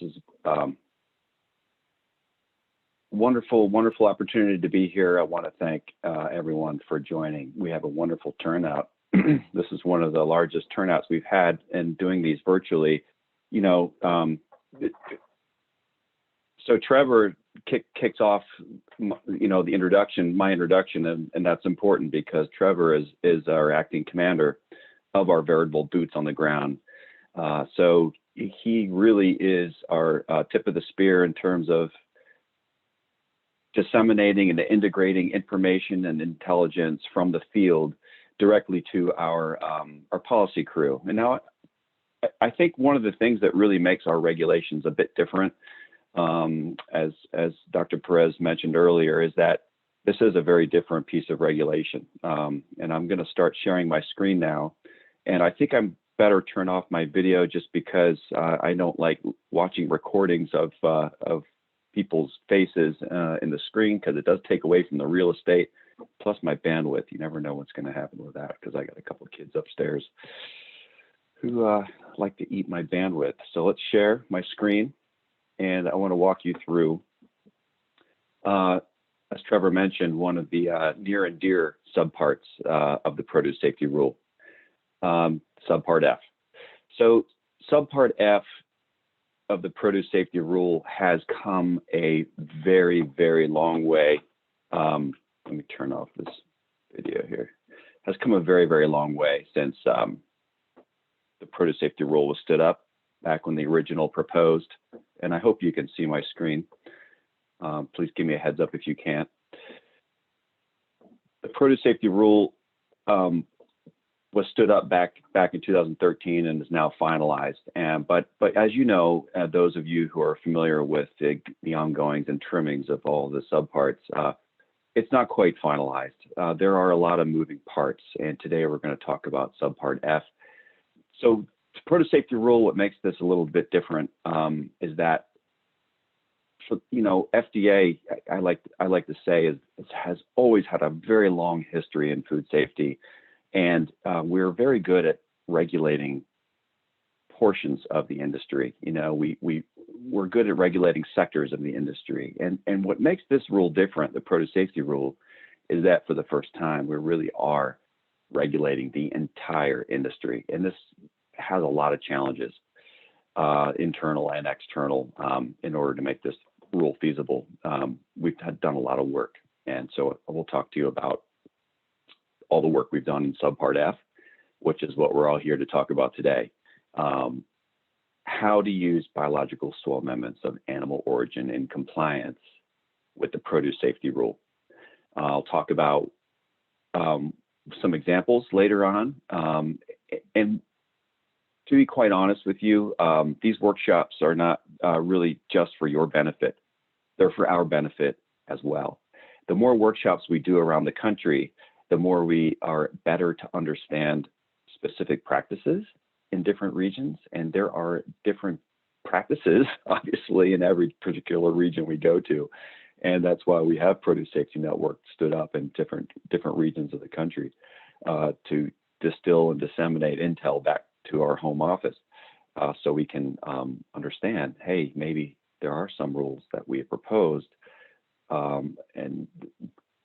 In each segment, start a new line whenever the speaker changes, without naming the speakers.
is wonderful, wonderful opportunity to be here. I want to thank everyone for joining. We have a wonderful turnout. This is one of the largest turnouts we've had in doing these virtually. So Trevor kicks off, the introduction, my introduction, and that's important because Trevor is our acting commander of our veritable boots on the ground. So he really is our tip of the spear in terms of disseminating and integrating information and intelligence from the field directly to our policy crew. And now, I think one of the things that really makes our regulations a bit different, as Dr. Perez mentioned earlier, is that this is a very different piece of regulation. And I'm going to start sharing my screen now. And I think I'm better turn off my video just because I don't like watching recordings of people's faces in the screen because it does take away from the real estate, plus my bandwidth. You never know what's going to happen with that because I got a couple of kids upstairs who like to eat my bandwidth. So let's share my screen, and I want to walk you through, as Trevor mentioned, one of the near and dear subparts of the produce safety rule, Subpart F. So Subpart F of the produce safety rule has come a very, very long way. Let me turn off this video here. Has come a very, very long way since the produce safety rule was stood up back when the original proposed. And I hope you can see my screen. Please give me a heads up if you can't. The produce safety rule was stood up back in 2013 and is now finalized. But as you know, those of you who are familiar with the ongoings and trimmings of all the subparts, it's not quite finalized. There are a lot of moving parts, and today we're going to talk about Subpart F. So produce safety rule, what makes this a little bit different is that, FDA, I like to say, has always had a very long history in food safety. And we're very good at regulating portions of the industry. We're good at regulating sectors of the industry. And what makes this rule different, the produce safety rule, is that for the first time, we really are regulating the entire industry. And this has a lot of challenges, internal and external, in order to make this rule feasible. We've done a lot of work. And so we'll talk to you about all the work we've done in Subpart F, which is what we're all here to talk about today. How to use biological soil amendments of animal origin in compliance with the produce safety rule. I'll talk about some examples later on. And to be quite honest with you, these workshops are not really just for your benefit. They're for our benefit as well. The more workshops we do around the country, the more we are better to understand specific practices in different regions. And there are different practices, obviously, in every particular region we go to. And that's why we have Produce Safety Network stood up in different regions of the country to distill and disseminate intel back to our home office so we can understand, hey, maybe there are some rules that we have proposed and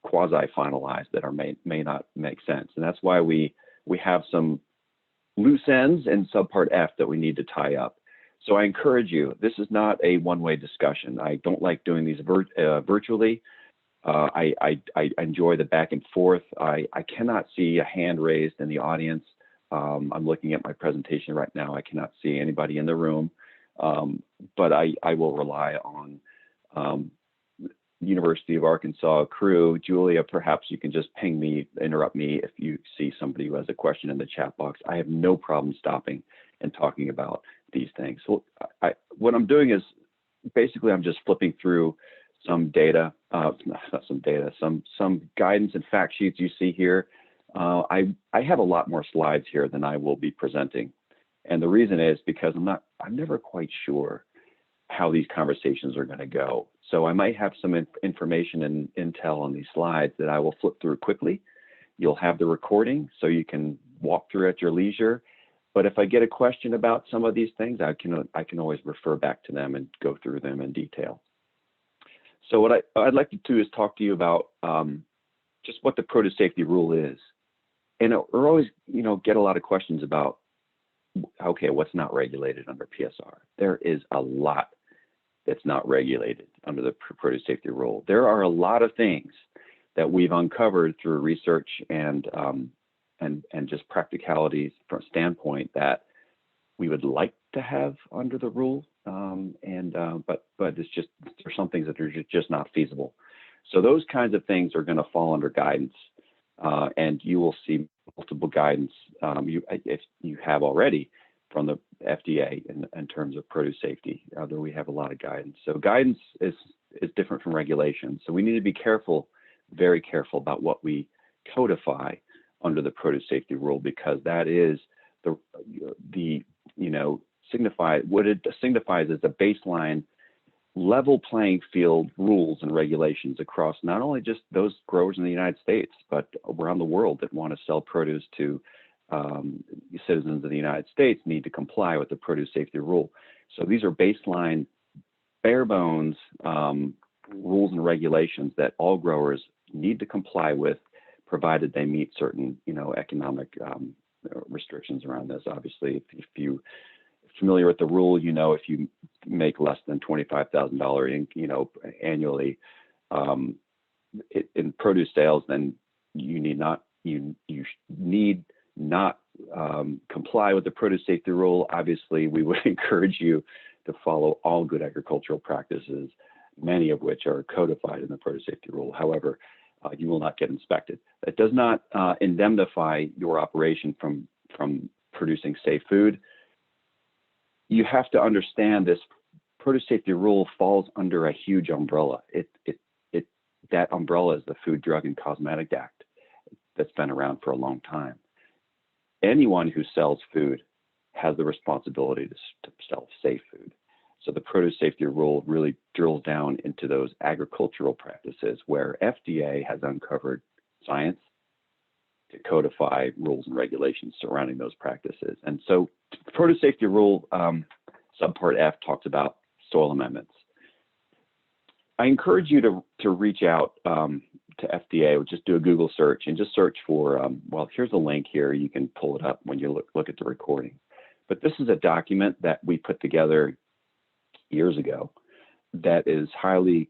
quasi-finalized that may not make sense. And that's why we have some loose ends in Subpart F that we need to tie up. So I encourage you, this is not a one-way discussion. I don't like doing these virtually. I enjoy the back and forth. I cannot see a hand raised in the audience. I'm looking at my presentation right now. I cannot see anybody in the room, but I will rely on University of Arkansas crew. Julia, perhaps you can just ping me, interrupt me if you see somebody who has a question in the chat box. I have no problem stopping and talking about these things. So what I'm doing is basically I'm just flipping through some data, some guidance and fact sheets you see here. I have a lot more slides here than I will be presenting. And the reason is because I'm never quite sure how these conversations are going to go. So I might have some information and intel on these slides that I will flip through quickly. You'll have the recording so you can walk through at your leisure. But if I get a question about some of these things, I can always refer back to them and go through them in detail. So what I'd like to do is talk to you about just what the produce safety rule is. And we're always, get a lot of questions about, okay, what's not regulated under PSR? There is a lot that's not regulated under the produce safety rule. There are a lot of things that we've uncovered through research and just practicalities from a standpoint that we would like to have under the rule, but it's just, there's some things that are just not feasible. So those kinds of things are going to fall under guidance, and you will see multiple guidance if you have already from the FDA in terms of produce safety. Though we have a lot of guidance. So guidance is different from regulation. So we need to be careful, very careful about what we codify under the produce safety rule, because that is what it signifies is the baseline level playing field rules and regulations across not only just those growers in the United States, but around the world that want to sell produce to citizens of the United States need to comply with the produce safety rule. So these are baseline, bare bones rules and regulations that all growers need to comply with, provided they meet certain, economic restrictions around this. Obviously, if you're familiar with the rule, if you make less than $25,000, annually in produce sales, then you need not comply with the produce safety rule. Obviously, we would encourage you to follow all good agricultural practices, many of which are codified in the produce safety rule. However, you will not get inspected. That does not indemnify your operation from producing safe food. You have to understand this produce safety rule falls under a huge umbrella. That umbrella is the Food, Drug, and Cosmetic Act that's been around for a long time. Anyone who sells food has the responsibility to sell safe food. So the produce safety rule really drills down into those agricultural practices where FDA has uncovered science to codify rules and regulations surrounding those practices. And so the produce safety rule Subpart F talks about soil amendments. I encourage you to reach out to FDA, or just do a Google search and just search for, well, here's a link here. You can pull it up when you look at the recording. But this is a document that we put together years ago that is highly,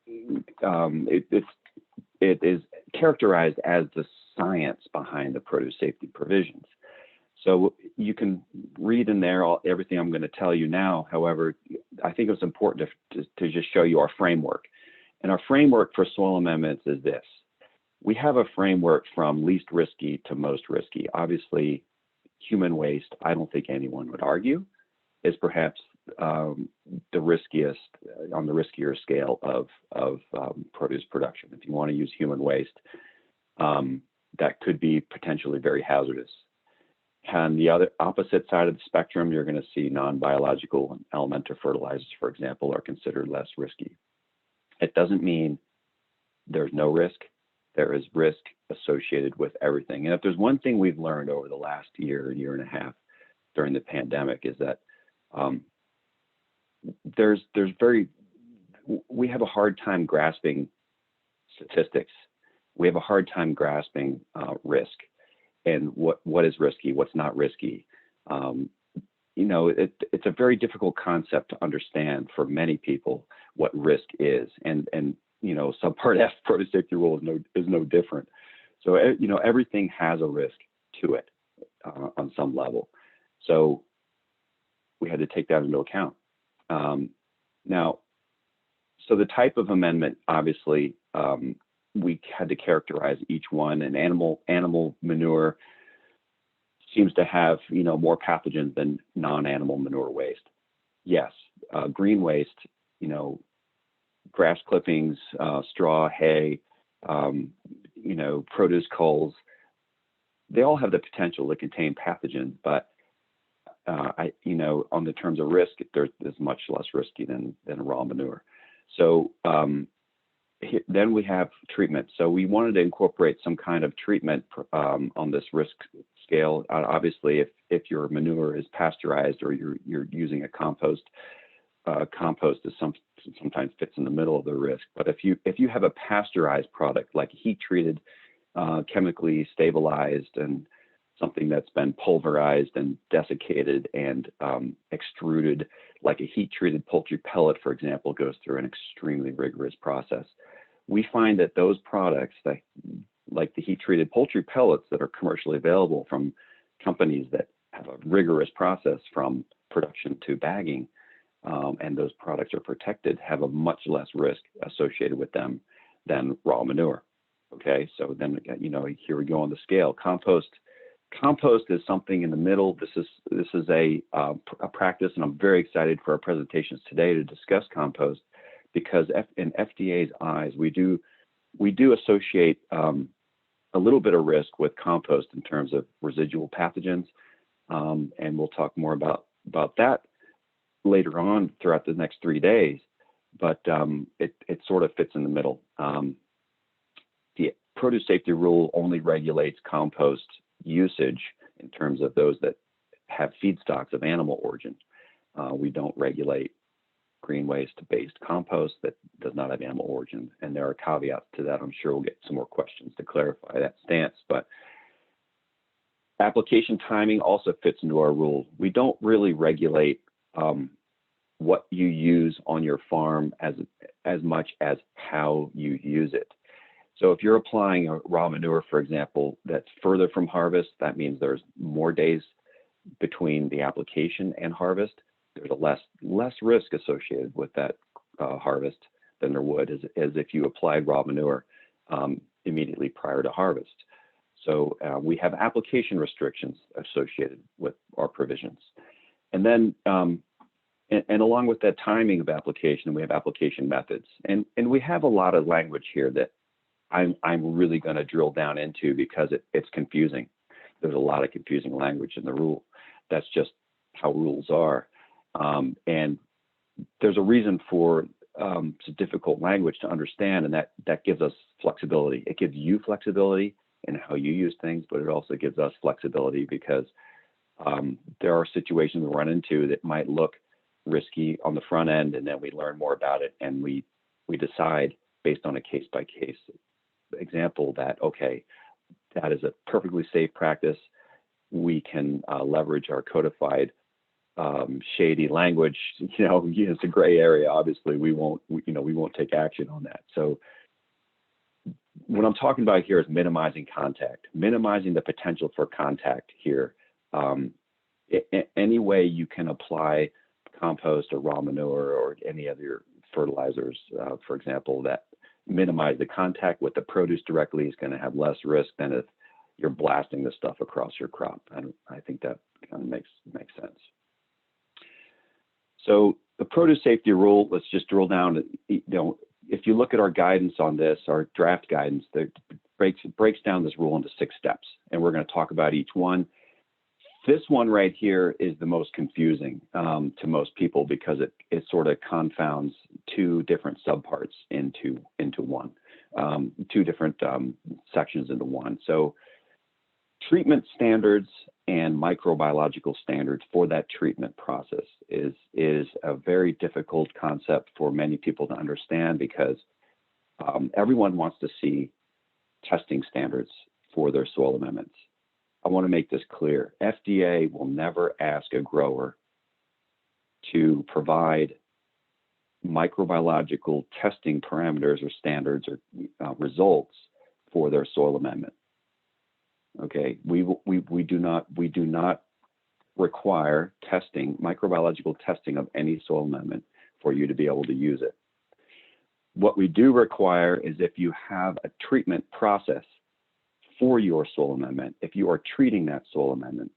it is characterized as the science behind the produce safety provisions. So you can read in there everything I'm going to tell you now. However, I think it's important to just show you our framework. And our framework for soil amendments is this. We have a framework from least risky to most risky. Obviously, human waste, I don't think anyone would argue, is perhaps the riskiest, on the riskier scale of produce production. If you want to use human waste, that could be potentially very hazardous. On the other opposite side of the spectrum, you're going to see non-biological and elemental fertilizers, for example, are considered less risky. It doesn't mean there's no risk. There is risk associated with everything. And if there's one thing we've learned over the last year and a half during the pandemic, is that we have a hard time grasping statistics. We have a hard time grasping risk and what is risky, what's not risky. It's a very difficult concept to understand for many people what risk is, and Subpart F produce safety rule is no different. So everything has a risk to it on some level. So we had to take that into account. Now, so the type of amendment, obviously, we had to characterize each one. And animal manure seems to have more pathogens than non-animal manure waste. Yes, green waste, grass clippings, straw, hay, produce culls, they all have the potential to contain pathogens, but on the terms of risk, there's much less risky than raw manure. So then we have treatment. So we wanted to incorporate some kind of treatment on this risk scale. Obviously, if your manure is pasteurized or you're using a compost, compost is sometimes fits in the middle of the risk. But if you have a pasteurized product like heat treated, chemically stabilized, and something that's been pulverized and desiccated and extruded, like a heat treated poultry pellet, for example, goes through an extremely rigorous process. We find that those products, that, like the heat treated poultry pellets that are commercially available from companies that have a rigorous process from production to bagging, and those products are protected, have a much less risk associated with them than raw manure. Okay, so then, you know, here we go on the scale. Compost is something in the middle. This is a practice, and I'm very excited for our presentations today to discuss compost, because in FDA's eyes, we do associate a little bit of risk with compost in terms of residual pathogens, and we'll talk more about that later on throughout the next 3 days. But it sort of fits in the middle. The produce safety rule only regulates compost usage in terms of those that have feedstocks of animal origin. We don't regulate green waste-based compost that does not have animal origin, and there are caveats to that. I'm sure we'll get some more questions to clarify that stance. But application timing also fits into our rule. We don't really regulate what you use on your farm as much as how you use it. So if you're applying a raw manure, for example, that's further from harvest, that means there's more days between the application and harvest. There's a less risk associated with that harvest than there would as if you applied raw manure immediately prior to harvest. So we have application restrictions associated with our provisions. And then, and along with that timing of application, we have application methods. And we have a lot of language here that I'm really going to drill down into, because it's confusing. There's a lot of confusing language in the rule. That's just how rules are. And there's a reason for it's difficult language to understand, and that gives us flexibility. It gives you flexibility in how you use things, but it also gives us flexibility, because there are situations we run into that might look risky on the front end, and then we learn more about it, and we decide based on a case-by-case example that, okay, that is a perfectly safe practice. We can leverage our codified shady language. You know, it's a gray area. Obviously, we won't take action on that. So what I'm talking about here is minimizing contact, minimizing the potential for contact here. Any way you can apply compost or raw manure or any other fertilizers, for example, that minimize the contact with the produce directly is going to have less risk than if you're blasting the stuff across your crop. And I think that kind of makes sense. So the produce safety rule, let's just drill down. You know, if you look at our guidance on this, our draft guidance, that breaks down this rule into 6 steps, and we're going to talk about each one. This one right here is the most confusing to most people, because it sort of confounds 2 different subparts into one, 2 different sections into one. So treatment standards and microbiological standards for that treatment process is a very difficult concept for many people to understand, because everyone wants to see testing standards for their soil amendments. I want to make this clear. FDA will never ask a grower to provide microbiological testing parameters or standards or results for their soil amendment. Okay, we do not require testing, microbiological testing of any soil amendment for you to be able to use it. What we do require is if you have a treatment process for your soil amendment, if you are treating that soil amendment,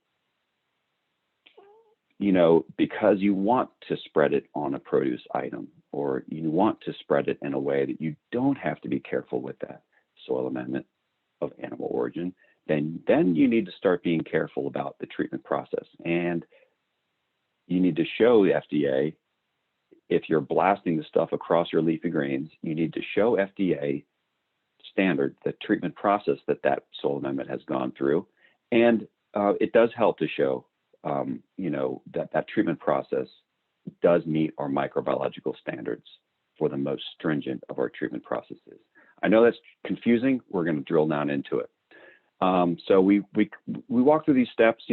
you know, because you want to spread it on a produce item, or you want to spread it in a way that you don't have to be careful with that soil amendment of animal origin, then you need to start being careful about the treatment process. And you need to show the FDA, if you're blasting the stuff across your leafy greens, you need to show FDA standard, the treatment process that soil amendment has gone through, and it does help to show, that treatment process does meet our microbiological standards for the most stringent of our treatment processes. I know that's confusing. We're going to drill down into it. So we walk through these steps.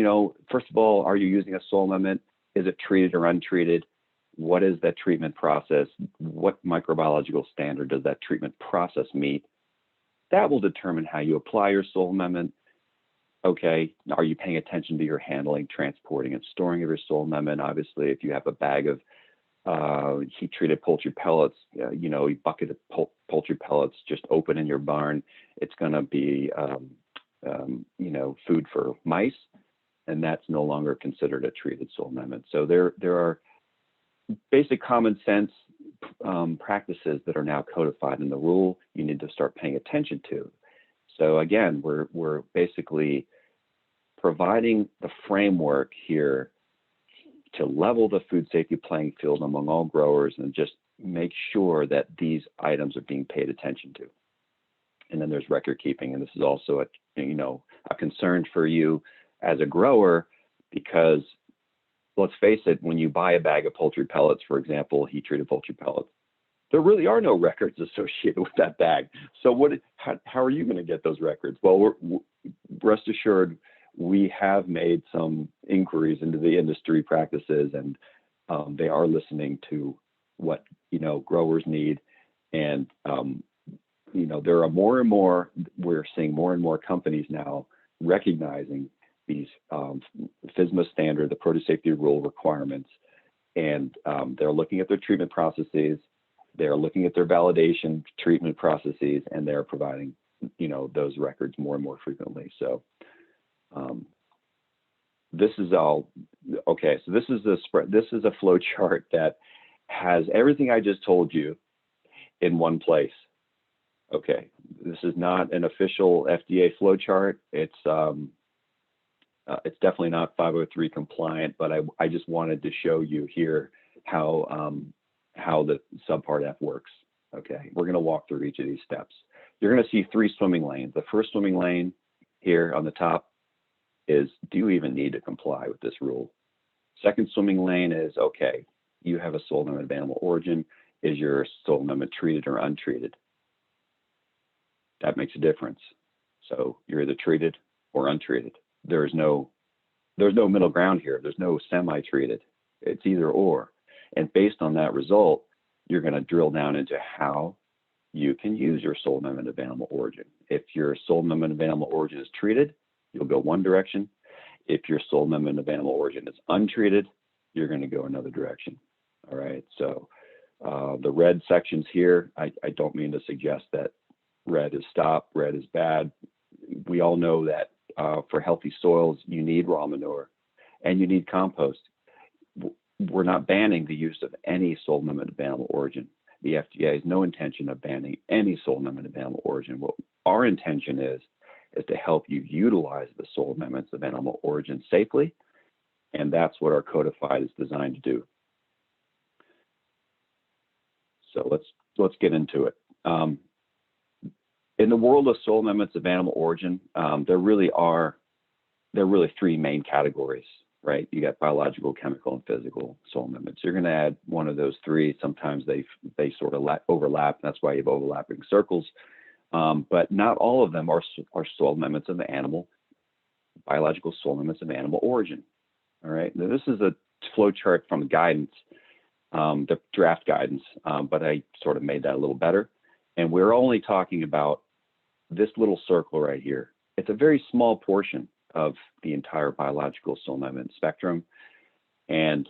First of all, are you using a soil amendment? Is it treated or untreated? What is that treatment process? What microbiological standard does that treatment process meet? That will determine how you apply your soil amendment. Okay, are you paying attention to your handling, transporting, and storing of your soil amendment? Obviously, if you have a bag of heat-treated poultry pellets, a bucket of poultry pellets just open in your barn, it's going to be, food for mice, and that's no longer considered a treated soil amendment. So there are basic common sense practices that are now codified in the rule you need to start paying attention to. So again, we're basically providing the framework here to level the food safety playing field among all growers and just make sure that these items are being paid attention to. And then there's record keeping, and this is also a concern for you as a grower, because let's face it, when you buy a bag of poultry pellets, for example, heat-treated poultry pellets, there really are no records associated with that bag. So how are you going to get those records? Well, rest assured, we have made some inquiries into the industry practices, and they are listening to what growers need. And there are more and more. We're seeing more and more companies now recognizing these FSMA standard, the produce safety rule requirements, and they're looking at their treatment processes. They're looking at their validation treatment processes, and they're providing, those records more and more frequently. So this is all okay. So this is a flow chart that has everything I just told you in one place. Okay, this is not an official FDA flow chart. It's definitely not 503 compliant, but I just wanted to show you here how the Subpart F works. Okay, we're going to walk through each of these steps. You're going to see 3 swimming lanes. The first swimming lane here on the top is, do you even need to comply with this rule? Second swimming lane is, okay, you have a soil amendment of animal origin. Is your soil amendment treated or untreated? That makes a difference. So you're either treated or untreated. There's no middle ground here. There's no semi-treated. It's either or. And based on that result, you're going to drill down into how you can use your soil amendment of animal origin. If your soil amendment of animal origin is treated, you'll go one direction. If your soil amendment of animal origin is untreated, you're going to go another direction. All right. So the red sections here, I don't mean to suggest that red is stop, red is bad. We all know that for healthy soils, you need raw manure and you need compost. We're not banning the use of any soil amendment of animal origin. The FDA has no intention of banning any soil amendment of animal origin. What our intention is to help you utilize the soil amendments of animal origin safely, and that's what our codified is designed to do. So let's get into it. In the world of soil amendments of animal origin, there really 3 main categories, right? You got biological, chemical, and physical soil amendments. You're going to add one of those 3. Sometimes they sort of overlap. That's why you have overlapping circles. But not all of them are soil amendments of biological soil amendments of animal origin. All right. Now, this is a flow chart from guidance, the draft guidance, but I sort of made that a little better. And we're only talking about this little circle right here. It's a very small portion of the entire biological soil amendment spectrum. And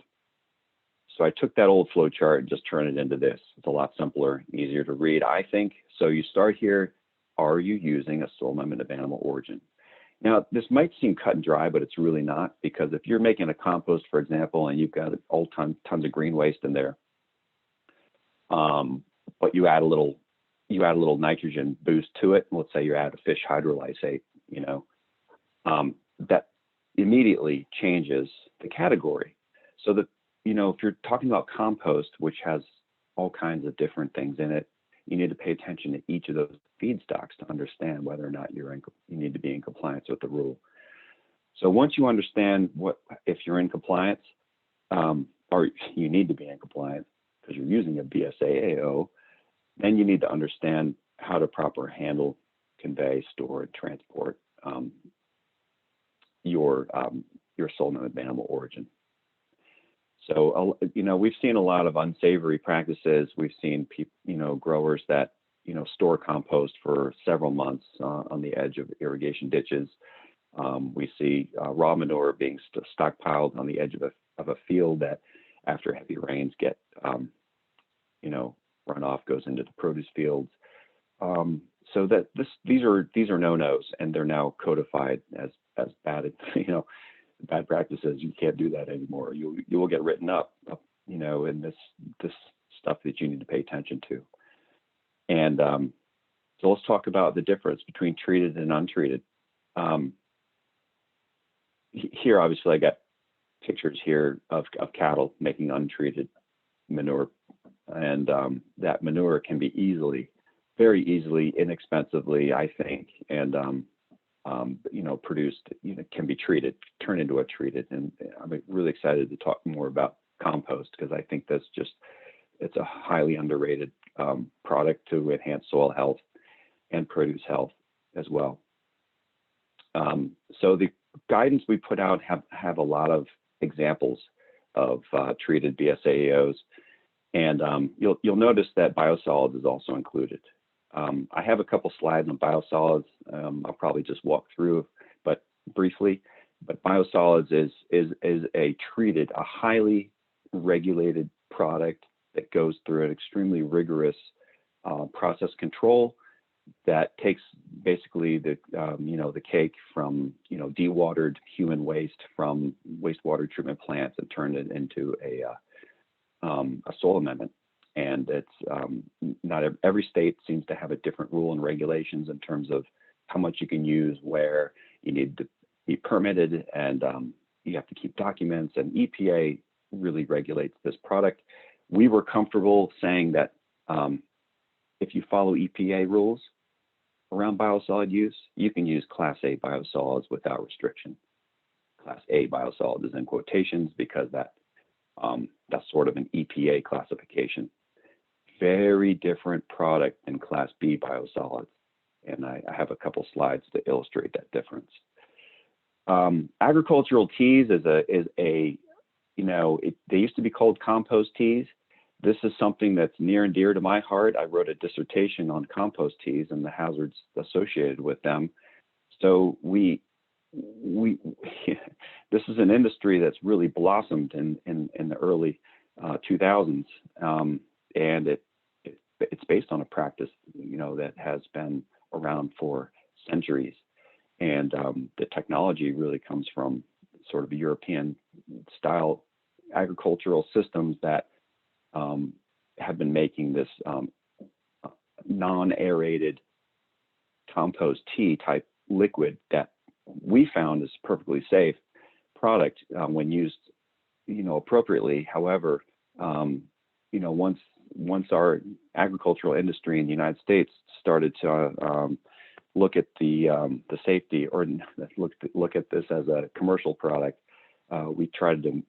so I took that old flow chart and just turned it into this. It's a lot simpler, easier to read, I think. So you start here. Are you using a soil amendment of animal origin? Now, this might seem cut and dry, but it's really not, because if you're making a compost, for example, and you've got all tons of green waste in there, but you add a little nitrogen boost to it. Let's say you add a fish hydrolysate, that immediately changes the category. So that, if you're talking about compost, which has all kinds of different things in it, you need to pay attention to each of those feedstocks to understand whether or not you need to be in compliance with the rule. So once you understand if you're in compliance, or you need to be in compliance because you're using a BSAAO, then you need to understand how to properly handle, convey, store, and transport your soil of animal origin. So, we've seen a lot of unsavory practices. We've seen growers that, store compost for several months on the edge of irrigation ditches. We see raw manure being stockpiled on the edge of a field that, after heavy rains, runoff goes into the produce fields. So that these are no-nos, and they're now codified as bad, bad practices. You can't do that anymore. You will get written up, in this stuff that you need to pay attention to. And so let's talk about the difference between treated and untreated. Here, obviously, I got pictures here of cattle making untreated manure, and that manure can be very easily, inexpensively, I think, and produced, can be treated, turned into a treated. And I'm really excited to talk more about compost, because I think it's a highly underrated product to enhance soil health and produce health as well. So the guidance we put out have a lot of examples of treated BSAAOs, and you'll notice that biosolids is also included. I have a couple slides on biosolids. I'll probably just walk through, but briefly. But biosolids is a highly regulated product that goes through an extremely rigorous process control that takes basically the cake from dewatered human waste from wastewater treatment plants and turned it into a soil amendment. And it's not every state seems to have a different rule and regulations in terms of how much you can use, where you need to be permitted, and you have to keep documents. And EPA really regulates this product. We were comfortable saying that if you follow EPA rules around biosolid use, you can use Class A biosolids without restriction. Class A biosolid is in quotations because that's sort of an EPA classification. Very different product than Class B biosolids, and I have a couple slides to illustrate that difference. Agricultural teas they used to be called compost teas. This is something that's near and dear to my heart. I wrote a dissertation on compost teas and the hazards associated with them. So this is an industry that's really blossomed in the early 2000s, and it's based on a practice that has been around for centuries, and the technology really comes from sort of European style agricultural systems that have been making this non-aerated compost tea type liquid that we found is perfectly safe product when used, appropriately. However, once our agricultural industry in the United States started to look at the safety, or look at this as a commercial product, we tried to,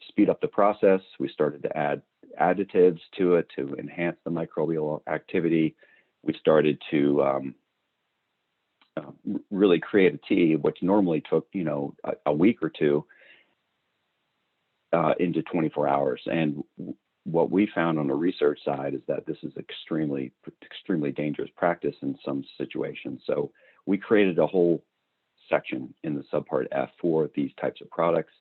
speed up the process. We started to add additives to it to enhance the microbial activity. We started to really create a tea, which normally took, a week or two, into 24 hours. And what we found on the research side is that this is extremely, extremely dangerous practice in some situations. So we created a whole section in the Subpart F for these types of products.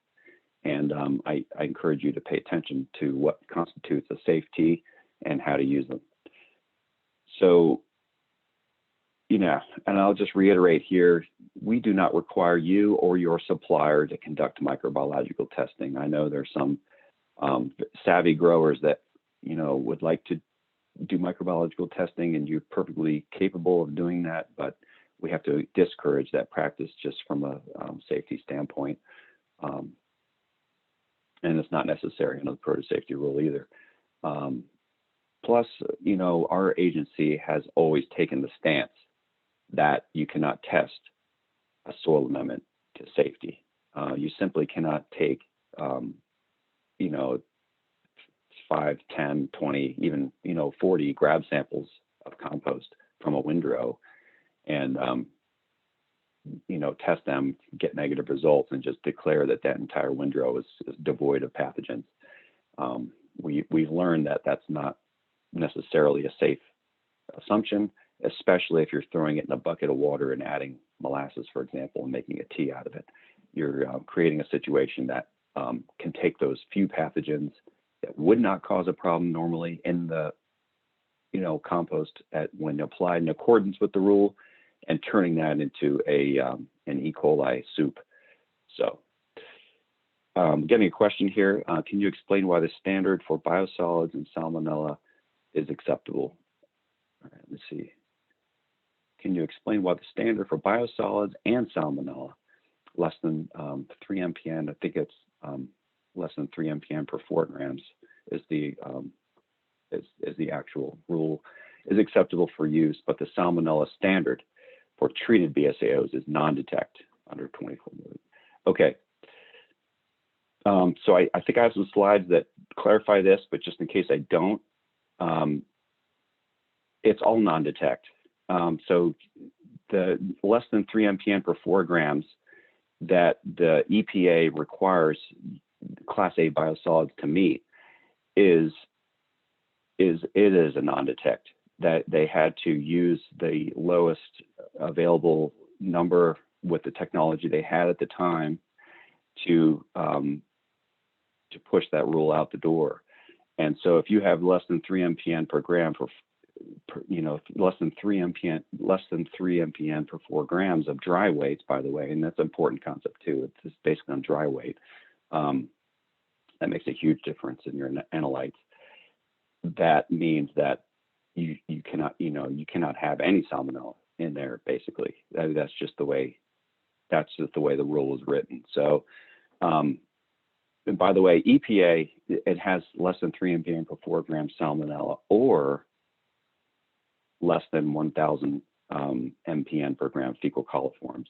And I encourage you to pay attention to what constitutes a safe tea and how to use them. So, and I'll just reiterate here, we do not require you or your supplier to conduct microbiological testing. I know there's some savvy growers that, would like to do microbiological testing, and you're perfectly capable of doing that, but we have to discourage that practice just from a safety standpoint. And it's not necessary under the produce safety rule either. Plus, our agency has always taken the stance that you cannot test a soil amendment to safety. You simply cannot take, you know, 5, 10, 20, even, 40 grab samples of compost from a windrow and, test them, get negative results, and just declare that entire windrow is devoid of pathogens. We've learned that that's not necessarily a safe assumption, especially if you're throwing it in a bucket of water and adding molasses, for example, and making a tea out of it. You're creating a situation that can take those few pathogens that would not cause a problem normally in the compost when applied in accordance with the rule, and turning that into an E. coli soup. So getting a question here, can you explain why the standard for biosolids and salmonella is acceptable? All right, let's see. Can you explain why the standard for biosolids and salmonella, less than 3 mpn, I think it's less than 3 mpn per 4 grams, is the actual rule, is acceptable for use, but the salmonella standard for treated BSAOs is non-detect under 24 million. Okay. So I think I have some slides that clarify this, but just in case I don't, it's all non-detect. So the less than 3 mpn per 4 grams that the EPA requires Class A biosolids to meet is a non-detect. That they had to use the lowest available number with the technology they had at the time to push that rule out the door. And so if you have less than 3 mpn per gram less than 3 mpn per 4 grams of dry weights, by the way, and that's an important concept too. It's just basically on dry weight. That makes a huge difference in your analytes. That means that you cannot have any salmonella in there. Basically, that's just the way the rule is written. So, and by the way, EPA, it has less than 3 mpn per 4 grams salmonella or less than 1,000 mpn per gram fecal coliforms,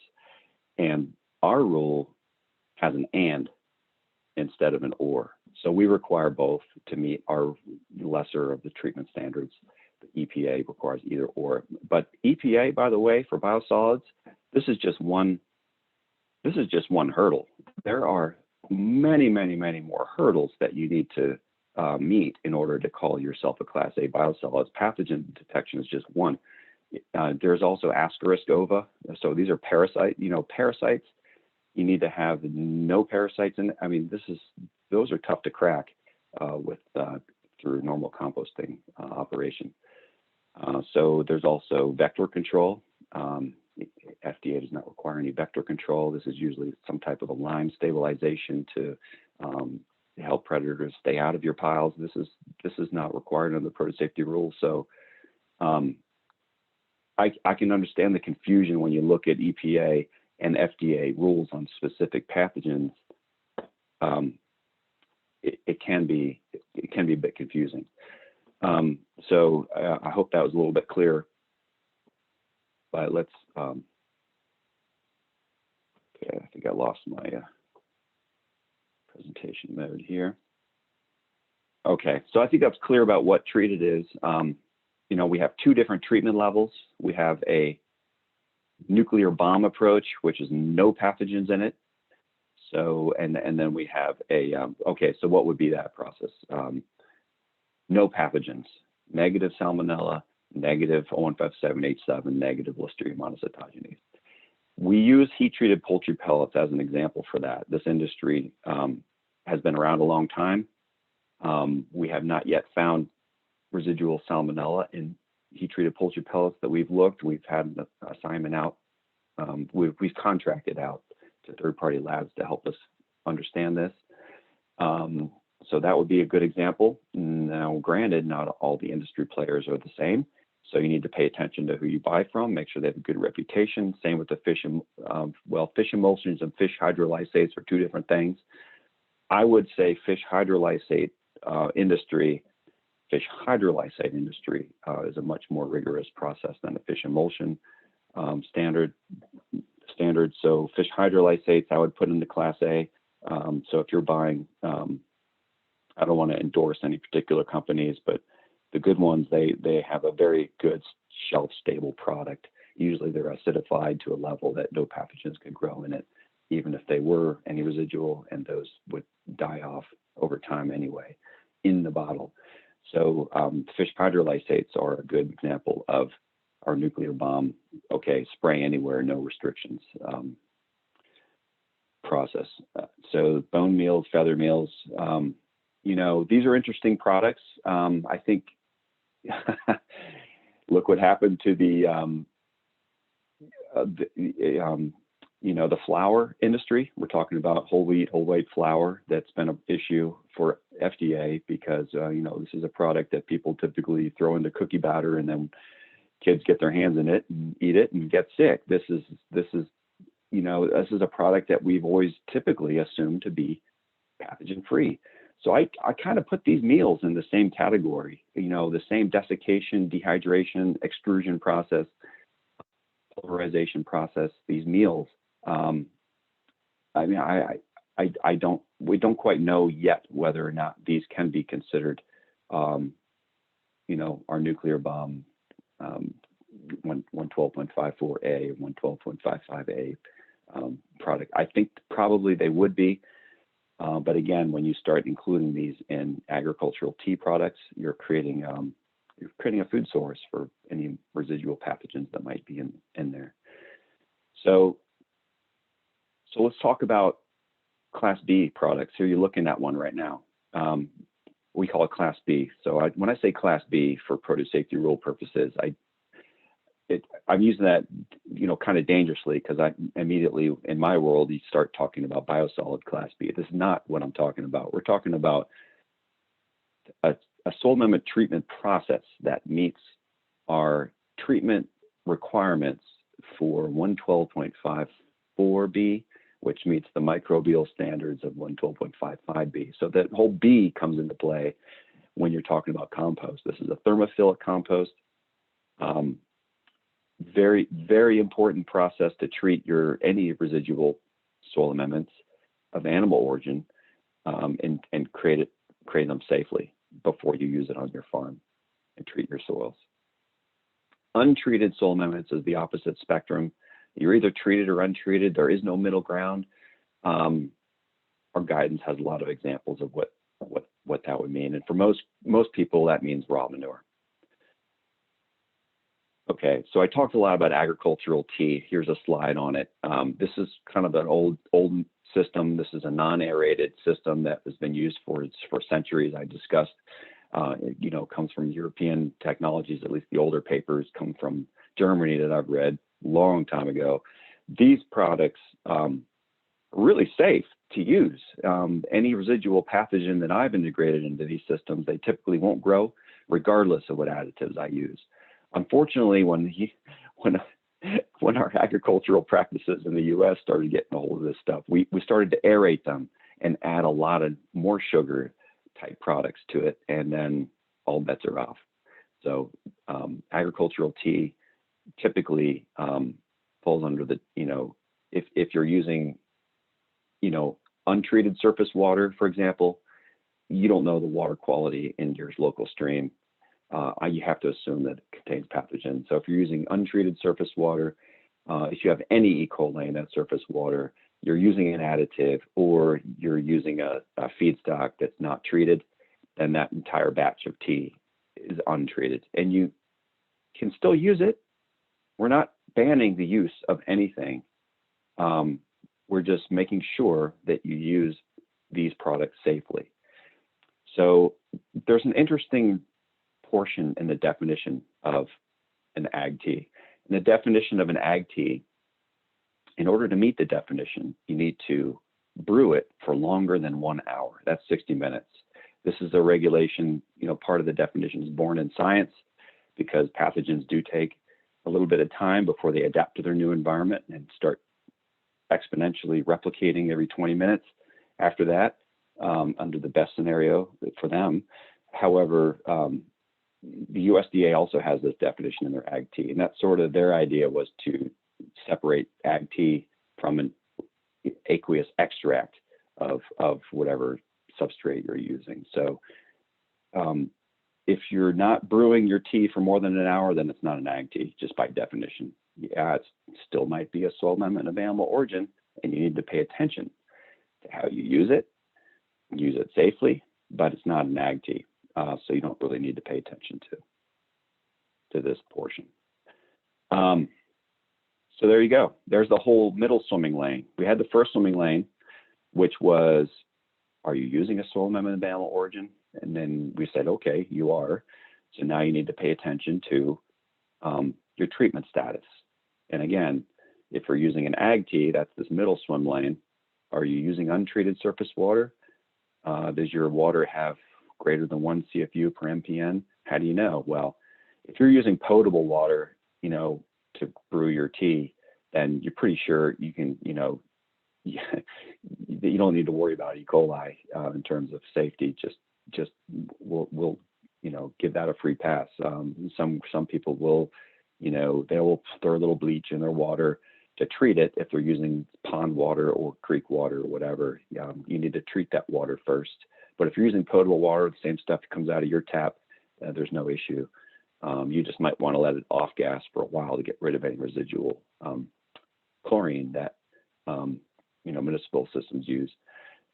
and our rule has an and instead of an or. So we require both to meet our lesser of the treatment standards. The EPA requires either or. But EPA, by the way, for biosolids, this is just one hurdle. There are many, many, many more hurdles that you need to meet in order to call yourself a Class A biosolids. Pathogen detection is just one. There's also asterisk ova. So these are parasites. You need to have no parasites in it. I mean, those are tough to crack through normal composting operation. So there's also vector control. FDA does not require any vector control. This is usually some type of a lime stabilization to help predators stay out of your piles. This is not required under the produce safety rules. So I can understand the confusion when you look at EPA and FDA rules on specific pathogens. It can be a bit confusing. So I hope that was a little bit clearer. But let's. Okay, I think I lost my presentation mode here. Okay, so I think that's clear about what treated is. We have 2 different treatment levels. We have a nuclear bomb approach, which is no pathogens in it. So, and then we have a, okay, so what would be that process? No pathogens, negative salmonella, negative O157H7, negative Listeria monocytogenes. We use heat-treated poultry pellets as an example for that. This industry has been around a long time. We have not yet found residual salmonella in heat-treated poultry pellets that we've looked. We've had an assignment out. We've contracted out to third-party labs to help us understand this. So that would be a good example. Now, granted, not all the industry players are the same. So you need to pay attention to who you buy from, make sure they have a good reputation. Same with the fish emulsions and fish hydrolysates are 2 different things. I would say fish hydrolysate industry is a much more rigorous process than a fish emulsion standard. standards. So fish hydrolysates, I would put into Class A. So if you're buying, I don't want to endorse any particular companies, but the good ones, they have a very good shelf-stable product. Usually they're acidified to a level that no pathogens could grow in it, even if they were any residual, and those would die off over time anyway in the bottle. So fish hydrolysates are a good example of our nuclear bomb, okay, spray anywhere, no restrictions process. So bone meals, feather meals, these are interesting products. I think, look what happened to the flour industry. We're talking about whole wheat flour. That's been an issue for FDA because, this is a product that people typically throw into cookie batter, and then kids get their hands in it and eat it and get sick. This is a product that we've always typically assumed to be pathogen free. So I kind of put these meals in the same category, the same desiccation, dehydration, extrusion process, pulverization process, these meals. We don't quite know yet whether or not these can be considered, our nuclear bomb 112.54A, 112.55A product. I think probably they would be. But again, when you start including these in agricultural tea products, you're creating a food source for any residual pathogens that might be in there. So let's talk about Class B products. Here you're looking at one right now. We call it Class B. So when I say Class B for produce safety rule purposes, I'm using that, kind of dangerously, because I immediately, in my world, you start talking about biosolid Class B. This is not what I'm talking about. We're talking about a soil amendment treatment process that meets our treatment requirements for 112.54B, which meets the microbial standards of 112.55B. So that whole B comes into play when you're talking about compost. This is a thermophilic compost. Very, very important process to treat any residual soil amendments of animal origin, and create them safely before you use it on your farm and treat your soils. Untreated soil amendments is the opposite spectrum. You're either treated or untreated. There is no middle ground. Our guidance has a lot of examples of what that would mean, and for most people that means raw manure. Okay, so I talked a lot about agricultural tea. Here's a slide on it. This is kind of an old system. This is a non-aerated system that has been used for centuries. I discussed, comes from European technologies. At least the older papers come from Germany that I've read a long time ago. These products are really safe to use. Any residual pathogen that I've integrated into these systems, they typically won't grow regardless of what additives I use. Unfortunately, when our agricultural practices in the U.S. started getting a hold of this stuff, we started to aerate them and add a lot of more sugar type products to it, and then all bets are off. So agricultural tea typically falls under the, if you're using, untreated surface water, for example, you don't know the water quality in your local stream. You have to assume that it contains pathogens. So if you're using untreated surface water, if you have any E. coli in that surface water, you're using an additive, or you're using a feedstock that's not treated, then that entire batch of tea is untreated. And you can still use it. We're not banning the use of anything. We're just making sure that you use these products safely. So there's an interesting portion in the definition of an ag tea. In the definition of an ag tea, in order to meet the definition, you need to brew it for longer than 1 hour. That's 60 minutes. This is a regulation, part of the definition is born in science, because pathogens do take a little bit of time before they adapt to their new environment and start exponentially replicating every 20 minutes after that, under the best scenario for them. However, the USDA also has this definition in their ag tea, and that's sort of their idea was to separate ag tea from an aqueous extract of whatever substrate you're using. So if you're not brewing your tea for more than an hour, then it's not an ag tea, just by definition. Yeah, it still might be a soil amendment of animal origin, and you need to pay attention to how you use it safely, but it's not an ag tea. So you don't really need to pay attention to this portion. So there you go. There's the whole middle swimming lane. We had the first swimming lane, which was, are you using a soil amendment of animal origin? And then we said, okay, you are. So now you need to pay attention to your treatment status. And again, if you're using an ag tea, that's this middle swim lane. Are you using untreated surface water? Does your water have greater than 1 CFU per MPN? How do you know? Well, if you're using potable water, to brew your tea, then you're pretty sure you can, you don't need to worry about E. coli in terms of safety. Just we'll give that a free pass. Some people will, they will throw a little bleach in their water to treat it if they're using pond water or creek water or whatever. You need to treat that water first. But if you're using potable water, the same stuff that comes out of your tap, there's no issue. You just might want to let it off gas for a while to get rid of any residual chlorine that municipal systems use.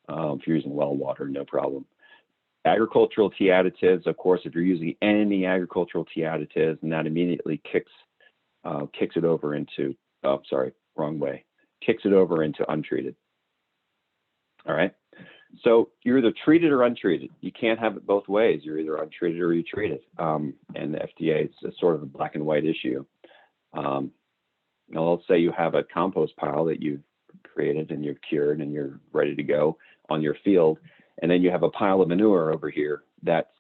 If you're using well water, no problem. Agricultural tea additives, of course, if you're using any agricultural tea additives, and that immediately kicks it over into, kicks it over into untreated. All right. So you're either treated or untreated. You can't have it both ways. You're either untreated or you treated. And the FDA, it's sort of a black and white issue. Let's say you have a compost pile that you've created and you've cured and you're ready to go on your field. And then you have a pile of manure over here that's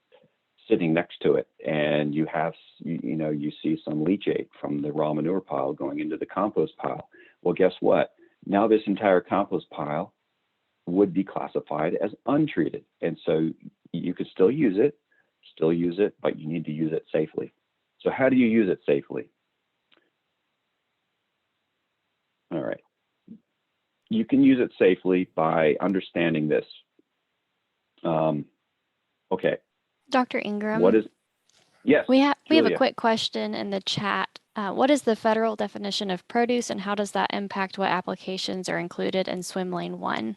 sitting next to it. And you have, you see some leachate from the raw manure pile going into the compost pile. Well, guess what? Now this entire compost pile would be classified as untreated. And so you could still use it, but you need to use it safely. So how do you use it safely? All right. You can use it safely by understanding this. Okay.
Dr. Ingram.
Yes.
We have a quick question in the chat. What is the federal definition of produce, and how does that impact what applications are included in swim lane 1?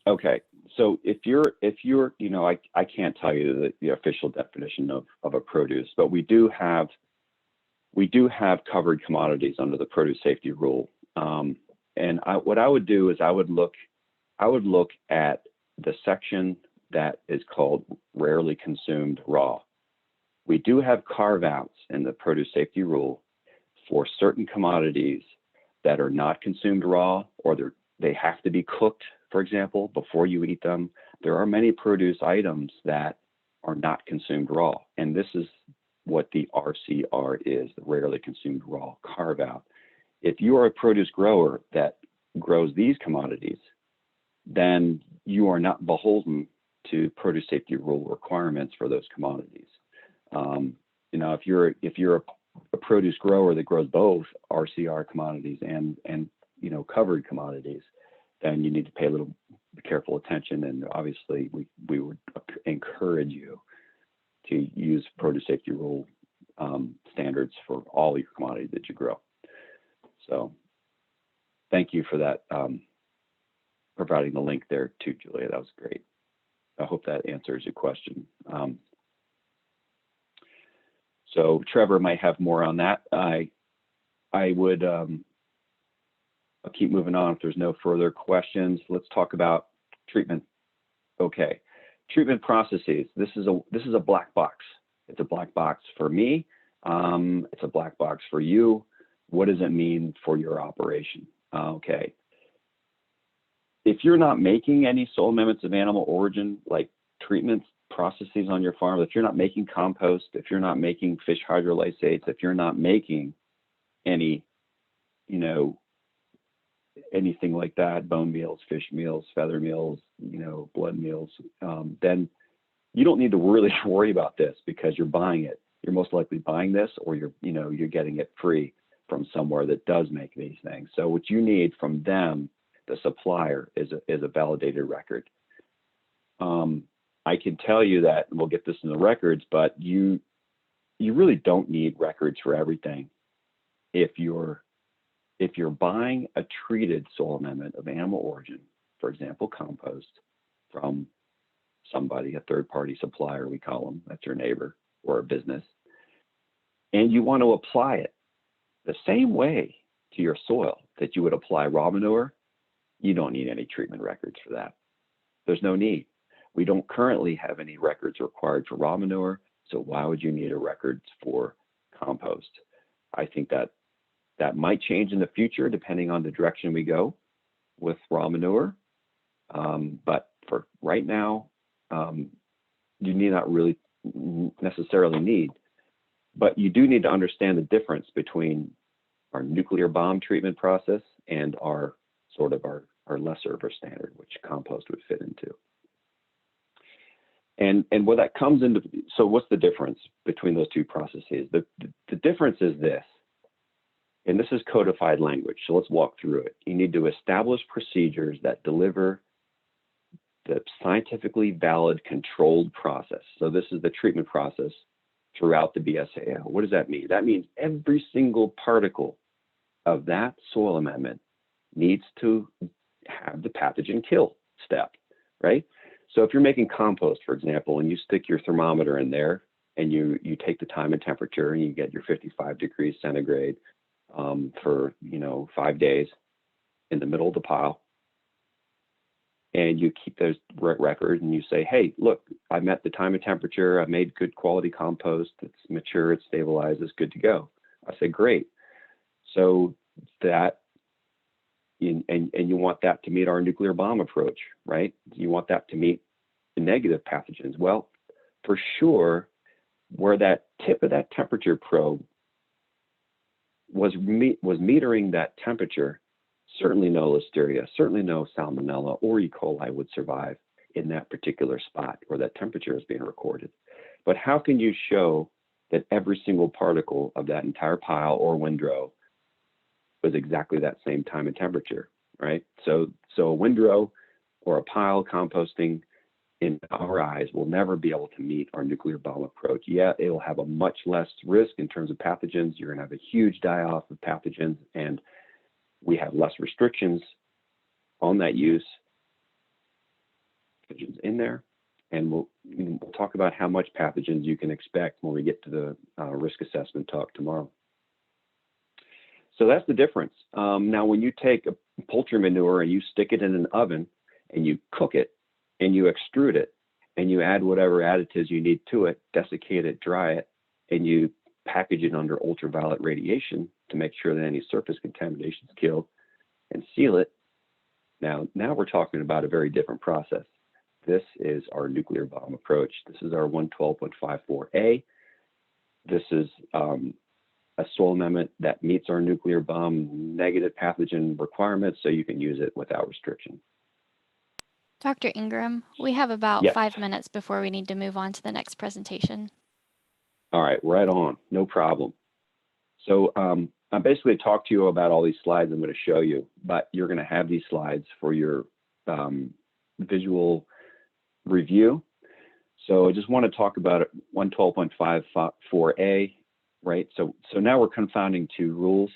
Okay, so if you're, I can't tell you the official definition of a produce, but we do have covered commodities under the produce safety rule. And what I would do is I would look at the section that is called rarely consumed raw. We do have carve-outs in the produce safety rule for certain commodities that are not consumed raw, or they have to be cooked, for example, before you eat them. There are many produce items that are not consumed raw, and this is what the RCR is, the rarely consumed raw carve-out. If you are a produce grower that grows these commodities, then you are not beholden to produce safety rule requirements for those commodities. If you're a produce grower that grows both RCR commodities and covered commodities, then you need to pay a little careful attention. And obviously, we would encourage you to use produce safety rule standards for all your commodities that you grow. So thank you for that, providing the link there too, Julia. That was great. I hope that answers your question. So Trevor might have more on that. I would, I'll keep moving on if there's no further questions. Let's talk about treatment. Okay, treatment processes. This is a black box. It's a black box for me. It's a black box for you. What does it mean for your operation? Okay. If you're not making any soil amendments of animal origin, like treatment processes on your farm, if you're not making compost, if you're not making fish hydrolysates, if you're not making any, anything like that, bone meals, fish meals, feather meals, blood meals, then you don't need to really worry about this because you're buying it. you're most likely buying this, or you're getting it free from somewhere that does make these things. So what you need from them, the supplier, is a validated record. I can tell you that, and we'll get this in the records, but you really don't need records for everything. If you're buying a treated soil amendment of animal origin, for example, compost, from somebody, a third-party supplier, we call them, that's your neighbor or a business, and you want to apply it the same way to your soil that you would apply raw manure, you don't need any treatment records for that. There's no need. We don't currently have any records required for raw manure, so why would you need a record for compost? I think that might change in the future depending on the direction we go with raw manure. But for right now, you need not really necessarily need, but you do need to understand the difference between our nuclear bomb treatment process and our lesser of our standard, which compost would fit into. And where that comes into, so what's the difference between those two processes? The difference is this, and this is codified language, so let's walk through it. You need to establish procedures that deliver the scientifically valid controlled process. So this is the treatment process throughout the BSAAO. What does that mean? That means every single particle of that soil amendment needs to have the pathogen kill step, right? So if you're making compost, for example, and you stick your thermometer in there and you take the time and temperature and you get your 55 degrees centigrade for 5 days in the middle of the pile, and you keep those records and you say, hey, look, I met the time and temperature, I made good quality compost, it's mature, it's stabilized, it's good to go. I say, great. So that, and you want that to meet our nuclear bomb approach, right? You want that to meet the negative pathogens. Well, for sure, where that tip of that temperature probe was metering that temperature, certainly no listeria, certainly no salmonella or E. coli would survive in that particular spot where that temperature is being recorded. But how can you show that every single particle of that entire pile or windrow was exactly that same time and temperature, right? So a windrow or a pile composting, in our eyes, will never be able to meet our nuclear bomb approach. Yeah, it'll have a much less risk in terms of pathogens. You're gonna have a huge die-off of pathogens, and we have less restrictions on that use pathogens in there. And we'll talk about how much pathogens you can expect when we get to the risk assessment talk tomorrow. So that's the difference. Now, when you take a poultry manure and you stick it in an oven and you cook it and you extrude it and you add whatever additives you need to it, desiccate it, dry it, and you package it under ultraviolet radiation to make sure that any surface contamination is killed and seal it. Now we're talking about a very different process. This is our nuclear bomb approach. This is our 112.54A. This is a soil amendment that meets our nuclear bomb negative pathogen requirements, so you can use it without restriction.
Dr. Ingram, we have about
Yes.
5 minutes before we need to move on to the next presentation.
All right, right on, no problem. So I basically talked to you about all these slides I'm going to show you, but you're going to have these slides for your visual review. So I just want to talk about 112.54A, right? So now we're confounding two rules.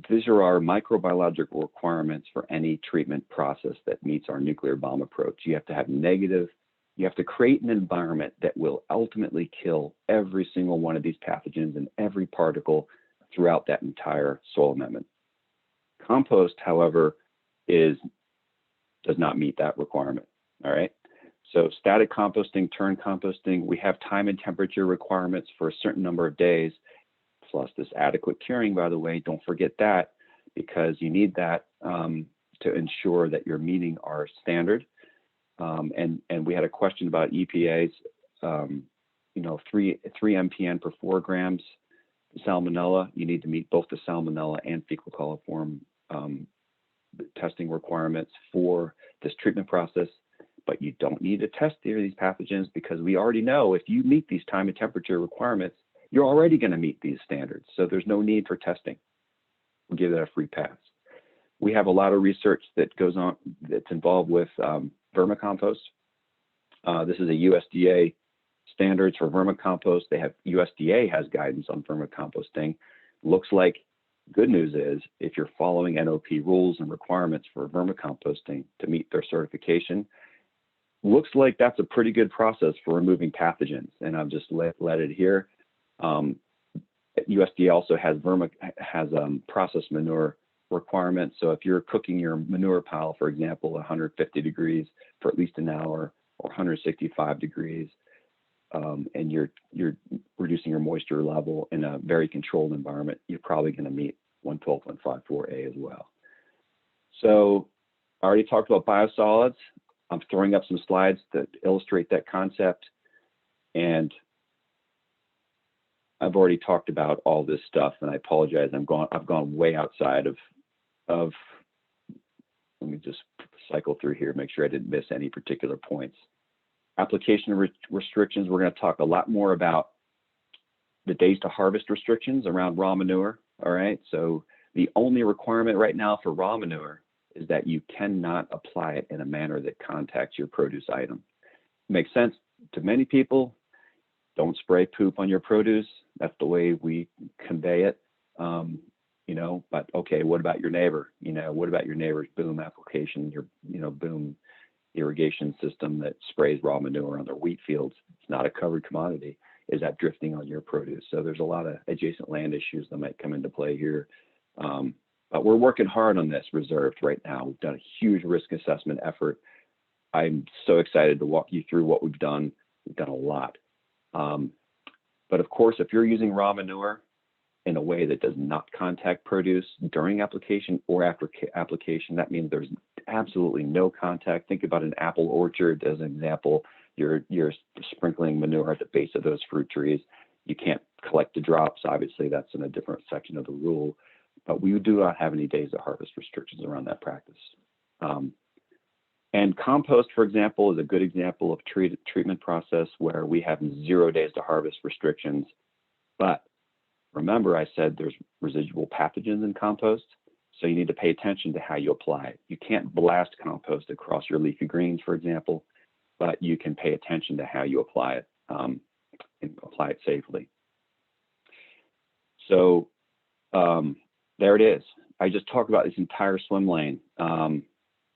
These are our microbiological requirements for any treatment process that meets our nuclear bomb approach. You have to have negative, you have to create an environment that will ultimately kill every single one of these pathogens and every particle throughout that entire soil amendment. Compost, however, does not meet that requirement, all right? So static composting, turn composting, we have time and temperature requirements for a certain number of days, plus this adequate curing, by the way, don't forget that, because you need that to ensure that you're meeting our standard. And we had a question about EPA's, 3 MPN per 4 grams. Salmonella, you need to meet both the salmonella and fecal coliform testing requirements for this treatment process, but you don't need to test these pathogens, because we already know if you meet these time and temperature requirements, you're already going to meet these standards. So there's no need for testing. We'll give that a free pass. We have a lot of research that goes on that's involved with vermicompost. This is a USDA standards for vermicompost. They have USDA has guidance on vermicomposting. Looks like good news is if you're following NOP rules and requirements for vermicomposting to meet their certification, looks like that's a pretty good process for removing pathogens. And I've just let it here. USDA also has processed manure requirements. So if you're cooking your manure pile, for example, 150 degrees for at least an hour or 165 degrees, and you're reducing your moisture level in a very controlled environment, you're probably going to meet 112.54A as well. So I already talked about biosolids. I'm throwing up some slides that illustrate that concept, and I've already talked about all this stuff, and I apologize. I've gone way outside of. Let me just cycle through here, make sure I didn't miss any particular points. Application restrictions. We're going to talk a lot more about the days to harvest restrictions around raw manure. All right. So the only requirement right now for raw manure is that you cannot apply it in a manner that contacts your produce item. Makes sense to many people. Don't spray poop on your produce. That's the way we convey it. You know, but okay, what about your neighbor? You know, what about your neighbor's boom application, your, you know, boom irrigation system that sprays raw manure on their wheat fields? It's not a covered commodity. Is that drifting on your produce? So there's a lot of adjacent land issues that might come into play here. But we're working hard on this reserved right now. We've done a huge risk assessment effort. I'm so excited to walk you through what we've done. We've done a lot. But of course, if you're using raw manure in a way that does not contact produce during application or after application, that means there's absolutely no contact. Think about an apple orchard as an example. You're sprinkling manure at the base of those fruit trees. You can't collect the drops. Obviously, that's in a different section of the rule. But we do not have any days of harvest restrictions around that practice. And compost, for example, is a good example of treatment process where we have 0 days to harvest restrictions. But remember, I said there's residual pathogens in compost, so you need to pay attention to how you apply it. You can't blast compost across your leafy greens, for example, but you can pay attention to how you apply it and apply it safely. So there it is. I just talked about this entire swim lane.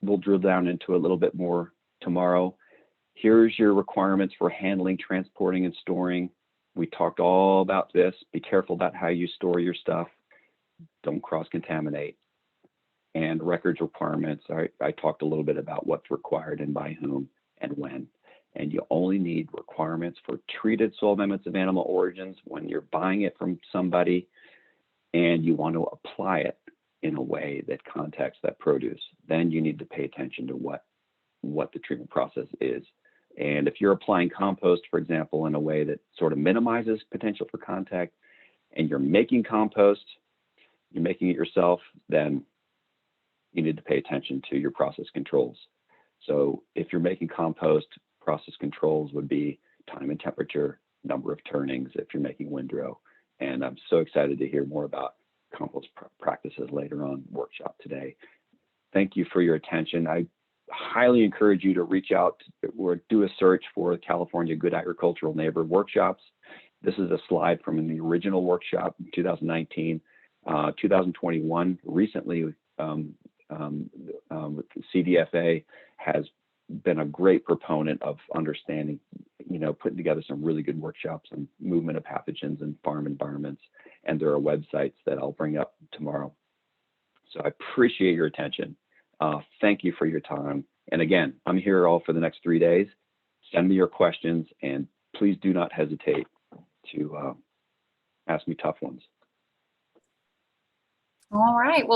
We'll drill down into a little bit more tomorrow. Here's your requirements for handling, transporting, and storing. We talked all about this. Be careful about how you store your stuff. Don't cross-contaminate. And records requirements. I talked a little bit about what's required and by whom and when. And you only need requirements for treated soil amendments of animal origins when you're buying it from somebody and you want to apply it in a way that contacts that produce. Then you need to pay attention to what the treatment process is. And if you're applying compost, for example, in a way that sort of minimizes potential for contact, and you're making compost, you're making it yourself, then you need to pay attention to your process controls. So if you're making compost, process controls would be time and temperature, number of turnings if you're making windrow. And I'm so excited to hear more about compost practices later on workshop today. Thank you for your attention. I highly encourage you to reach out or do a search for California Good Agricultural Neighbor workshops. This is a slide from the original workshop in 2019. 2021, recently, CDFA has been a great proponent of understanding, you know, putting together some really good workshops on movement of pathogens in farm environments. And there are websites that I'll bring up tomorrow. So I appreciate your attention. Thank you for your time. And again, I'm here all for the next 3 days. Send me your questions and please do not hesitate to ask me tough ones.
All right. Well,